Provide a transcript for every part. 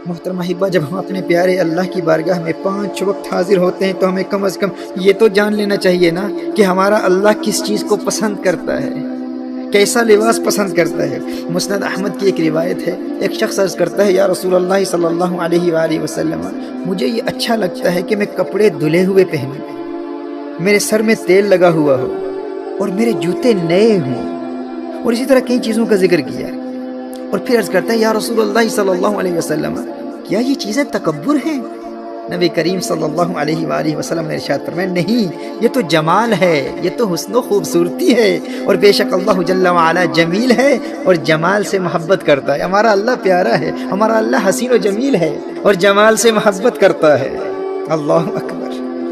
محترمہ حبہ، جب ہم اپنے پیارے اللہ کی بارگاہ میں 5 وقت حاضر ہوتے ہیں تو ہمیں کم از کم یہ تو جان لینا چاہیے نا کہ ہمارا اللہ کس چیز کو پسند کرتا ہے، کیسا لباس پسند کرتا ہے۔ مسند احمد کی ایک روایت ہے، ایک شخص عرض کرتا ہے یا رسول اللہ صلی اللہ علیہ وآلہ وسلم، مجھے یہ اچھا لگتا ہے کہ میں کپڑے دھلے ہوئے پہنوں، میرے سر میں تیل لگا ہوا ہو اور میرے جوتے نئے ہوں، اور اسی طرح کئی چیزوں کا ذکر کیا۔ اور پھر عرض کرتا ہے یا رسول اللہ صلی اللہ علیہ وسلم، کیا یہ چیزیں تکبر ہیں؟ نبی کریم صلی اللہ علیہ وآلہ وسلم نے ارشاد فرمایا نہیں، یہ تو جمال ہے، یہ تو حسن و خوبصورتی ہے، اور بے شک اللہ جل وعلا جمیل ہے اور جمال سے محبت کرتا ہے۔ ہمارا اللہ پیارا ہے، ہمارا اللہ حسین و جمیل ہے اور جمال سے محبت کرتا ہے۔ اللہ اکبر۔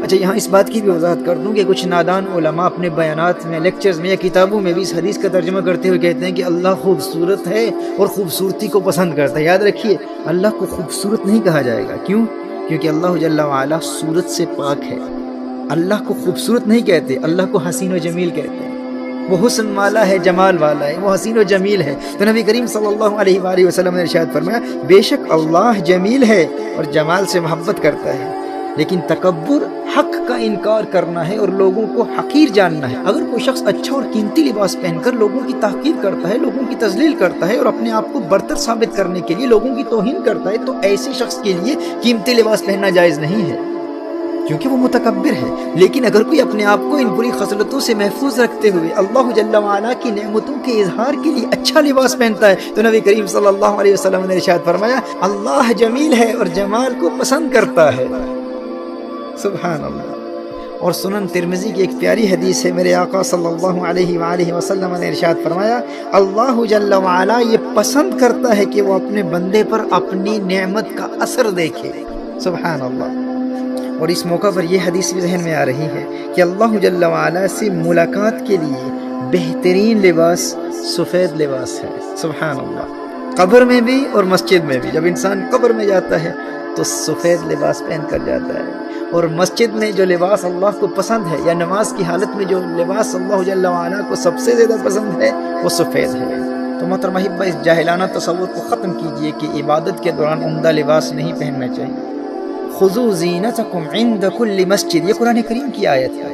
اچھا، یہاں اس بات کی بھی وضاحت کر دوں کہ کچھ نادان علماء اپنے بیانات میں، لیکچرز میں یا کتابوں میں بھی اس حدیث کا ترجمہ کرتے ہوئے کہتے ہیں کہ اللہ خوبصورت ہے اور خوبصورتی کو پسند کرتا ہے۔ یاد رکھیے، اللہ کو خوبصورت نہیں کہا جائے گا۔ کیوں؟ کیونکہ اللہ جل وعلا صورت سے پاک ہے۔ اللہ کو خوبصورت نہیں کہتے، اللہ کو حسین و جمیل کہتے ہیں۔ وہ حسن والا ہے، جمال والا ہے، وہ حسین و جمیل ہے۔ تو نبی کریم صلی اللہ علیہ وآلہ وسلم نے ارشاد فرمایا بے شک اللہ جمیل ہے اور جمال سے محبت کرتا ہے، لیکن تکبر حق کا انکار کرنا ہے اور لوگوں کو حقیر جاننا ہے۔ اگر کوئی شخص اچھا اور قیمتی لباس پہن کر لوگوں کی تحقیر کرتا ہے، لوگوں کی تذلیل کرتا ہے اور اپنے آپ کو برتر ثابت کرنے کے لیے لوگوں کی توہین کرتا ہے، تو ایسے شخص کے لیے قیمتی لباس پہننا جائز نہیں ہے، کیونکہ وہ متکبر ہے۔ لیکن اگر کوئی اپنے آپ کو ان بری خصلتوں سے محفوظ رکھتے ہوئے اللہ جل وعلا کی نعمتوں کے اظہار کے لیے اچھا لباس پہنتا ہے، تو نبی کریم صلی اللہ علیہ وسلم نے ارشاد فرمایا اللہ جمیل ہے اور جمال کو پسند کرتا ہے۔ سبحان اللہ۔ اور سنن ترمذی کی ایک پیاری حدیث ہے، میرے آقا صلی اللہ علیہ وآلہ وسلم نے ارشاد فرمایا اللہ جل وعلا یہ پسند کرتا ہے کہ وہ اپنے بندے پر اپنی نعمت کا اثر دیکھے۔ سبحان اللہ۔ اور اس موقع پر یہ حدیث بھی ذہن میں آ رہی ہے کہ اللہ جل وعلا سے ملاقات کے لیے بہترین لباس سفید لباس ہے۔ سبحان اللہ۔ قبر میں بھی اور مسجد میں بھی، جب انسان قبر میں جاتا ہے تو سفید لباس پہن کر جاتا ہے، اور مسجد میں جو لباس اللہ کو پسند ہے یا نماز کی حالت میں جو لباس اللہ جل وعلا کو سب سے زیادہ پسند ہے وہ سفید ہے۔ تو محترمہ حبہ، اس جاہلانہ تصور کو ختم کیجئے کہ عبادت کے دوران عمدہ لباس نہیں پہننا چاہیے۔ خذوا زینتکم عند کل مسجد، یہ قرآن کریم کی آیت ہے۔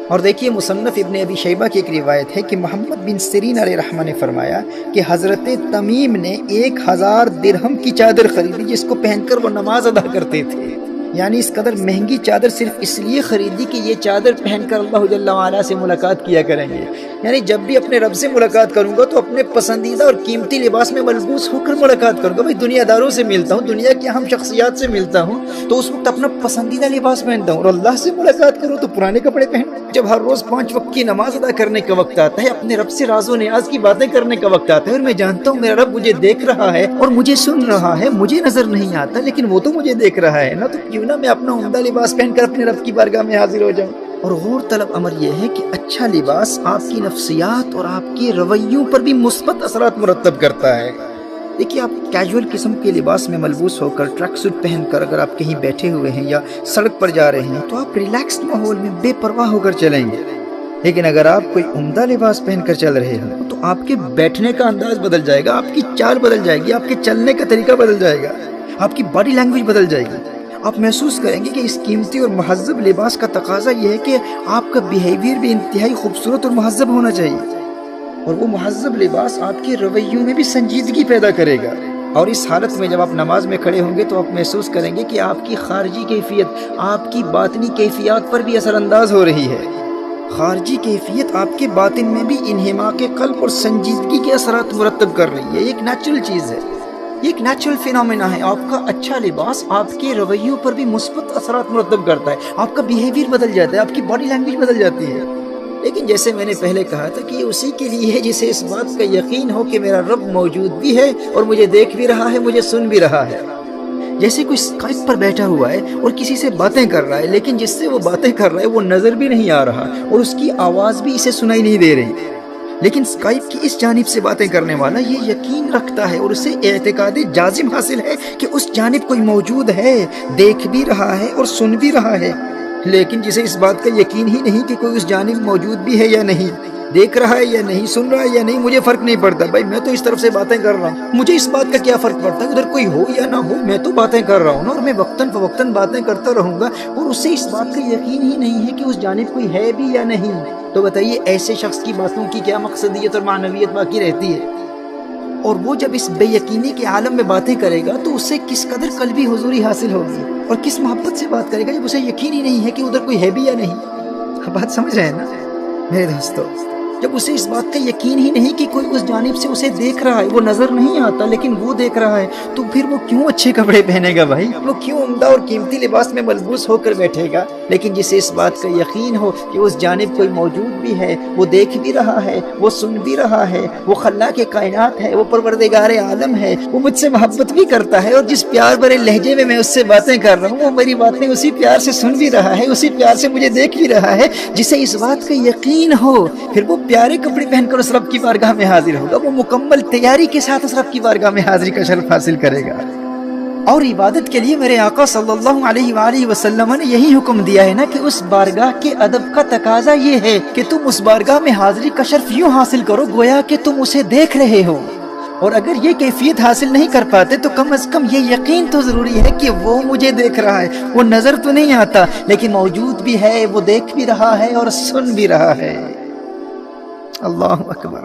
اور دیکھیے، مصنف ابن ابی شیبہ کی ایک روایت ہے کہ محمد بن سیرین علیہ رحمہ نے فرمایا کہ حضرت تمیم نے 1000 درہم کی چادر خریدی جس کو پہن کر وہ نماز ادا کرتے تھے۔ یعنی اس قدر مہنگی چادر صرف اس لیے خریدی کہ یہ چادر پہن کر اللہ جل وعلا سے ملاقات کیا کریں گے۔ یعنی جب بھی اپنے رب سے ملاقات کروں گا تو اپنے پسندیدہ اور قیمتی لباس میں ملبوس ہو کر ملاقات کروں گا۔ بھائی دنیا داروں سے ملتا ہوں، دنیا کی اہم شخصیات سے ملتا ہوں، تو اس وقت اپنا پسندیدہ لباس پہنتا ہوں، اور اللہ سے ملاقات کروں تو پرانے کپڑے پہن۔ جب ہر روز 5 وقت کی نماز ادا کرنے کا وقت آتا ہے، اپنے رب سے راز و نیاز کی باتیں کرنے کا وقت آتا ہے، اور میں جانتا ہوں میرا رب مجھے دیکھ رہا ہے اور مجھے سن رہا ہے، مجھے نظر نہیں آتا لیکن وہ تو مجھے دیکھ رہا ہے نا، تو کیوں نہ میں اپنا عمدہ لباس پہن کر اپنے رب کی بارگاہ میں حاضر ہو جاؤں۔ اور غور طلب امر یہ ہے کہ اچھا لباس آپ کی نفسیات اور آپ کے رویوں پر بھی مثبت اثرات مرتب کرتا ہے۔ دیکھیے، آپ کیجول قسم کے لباس میں ملبوس ہو کر، ٹریک سوٹ پہن کر اگر آپ کہیں بیٹھے ہوئے ہیں یا سڑک پر جا رہے ہیں تو آپ ریلیکسڈ ماحول میں بے پرواہ ہو کر چلیں گے۔ لیکن اگر آپ کوئی عمدہ لباس پہن کر چل رہے ہیں تو آپ کے بیٹھنے کا انداز بدل جائے گا، آپ کی چال بدل جائے گی، آپ کے چلنے کا طریقہ بدل جائے گا، آپ کی باڈی لینگویج بدل جائے گی۔ آپ محسوس کریں گے کہ اس قیمتی اور مہذب لباس کا تقاضا یہ ہے کہ آپ کا بیہیویئر بھی انتہائی خوبصورت اور مہذب ہونا چاہیے، اور وہ مہذب لباس آپ کے رویوں میں بھی سنجیدگی پیدا کرے گا۔ اور اس حالت میں جب آپ نماز میں کھڑے ہوں گے تو آپ محسوس کریں گے کہ آپ کی خارجی کیفیت آپ کی باطنی کیفیات پر بھی اثر انداز ہو رہی ہے۔ خارجی کیفیت آپ کے باطن میں بھی انہماک قلب اور سنجیدگی کے اثرات مرتب کر رہی ہے۔ یہ ایک نیچرل چیز ہے، یہ ایک نیچرل فینومینا ہے۔ آپ کا اچھا لباس آپ کے رویوں پر بھی مثبت اثرات مرتب کرتا ہے، آپ کا بیہیویئر بدل جاتا ہے، آپ کی باڈی لینگویج بدل جاتی ہے۔ لیکن جیسے میں نے پہلے کہا تھا کہ یہ اسی کے لیے ہے جسے اس بات کا یقین ہو کہ میرا رب موجود بھی ہے اور مجھے دیکھ بھی رہا ہے، مجھے سن بھی رہا ہے۔ جیسے کوئی اسکائپ پر بیٹھا ہوا ہے اور کسی سے باتیں کر رہا ہے، لیکن جس سے وہ باتیں کر رہا ہے وہ نظر بھی نہیں آ رہا اور اس کی آواز بھی اسے سنائی نہیں دے رہی، لیکن اسکائپ کی اس جانب سے باتیں کرنے والا یہ یقین رکھتا ہے اور اسے اعتقاد جازم حاصل ہے کہ اس جانب کوئی موجود ہے، دیکھ بھی رہا ہے اور سن بھی رہا ہے، لیکن جسے اس بات کا یقین ہی نہیں کہ کوئی اس جانب موجود بھی ہے یا نہیں، دیکھ رہا ہے یا نہیں، سن رہا ہے یا نہیں، مجھے فرق نہیں پڑتا بھائی، میں تو اس طرف سے باتیں کر رہا ہوں، مجھے اس بات کا کیا فرق پڑتا ہے ادھر کوئی ہو یا نہ ہو، میں تو باتیں کر رہا ہوں نا، اور میں وقتاً فوقتاً باتیں کرتا رہوں گا، اور اس سے اس بات کا یقین ہی نہیں ہے کہ اس جانب کوئی ہے بھی یا نہیں۔ تو بتائیے ایسے شخص کی باتوں کی کیا مقصدیت اور معنویت باقی رہتی ہے؟ اور وہ جب اس بے یقینی کے عالم میں باتیں کرے گا تو اس سے کس قدر قلبی حضوری حاصل ہوگی، اور کس محبت سے بات کرے گا جب اسے یقین ہی نہیں ہے کہ ادھر کوئی ہے بھی یا نہیں۔ بات سمجھ رہے ہیں نا میرے دوستو؟ جب اسے اس بات کا یقین ہی نہیں کہ کوئی اس جانب سے اسے دیکھ رہا ہے، وہ نظر نہیں آتا لیکن وہ دیکھ رہا ہے، تو پھر وہ کیوں اچھے کپڑے پہنے گا بھائی؟ وہ کیوں عمدہ اور قیمتی لباس میں ملبوس ہو کر بیٹھے گا؟ لیکن جسے اس بات کا یقین ہو کہ اس جانب کوئی موجود بھی ہے، وہ دیکھ بھی رہا ہے، وہ سن بھی رہا ہے، وہ خلاق کائنات ہے، وہ پروردگار عالم ہے، وہ مجھ سے محبت بھی کرتا ہے، اور جس پیار بھرے لہجے میں اس سے باتیں کر رہا ہوں وہ میری باتیں اسی پیار سے سن بھی رہا ہے، اسی پیار سے مجھے دیکھ بھی رہا ہے، جسے اس بات کا یقین ہو، پھر وہ پیارے کپڑے پہن کر اس رب کی بارگاہ میں حاضر ہوگا، وہ مکمل تیاری کے ساتھ اس رب کی بارگاہ میں حاضری کا شرف حاصل کرے گا۔ اور عبادت کے لیے میرے آقا صلی اللہ علیہ وآلہ وسلم نے یہی حکم دیا ہے نا کہ اس بارگاہ کے ادب کا تقاضا یہ ہے کہ تم اس بارگاہ میں حاضری کا شرف یوں حاصل کرو گویا کہ تم اسے دیکھ رہے ہو، اور اگر یہ کیفیت حاصل نہیں کر پاتے تو کم از کم یہ یقین تو ضروری ہے کہ وہ مجھے دیکھ رہا ہے، وہ نظر تو نہیں آتا لیکن موجود بھی ہے، وہ دیکھ بھی رہا ہے اور سن بھی رہا ہے۔ اللہ اکبر۔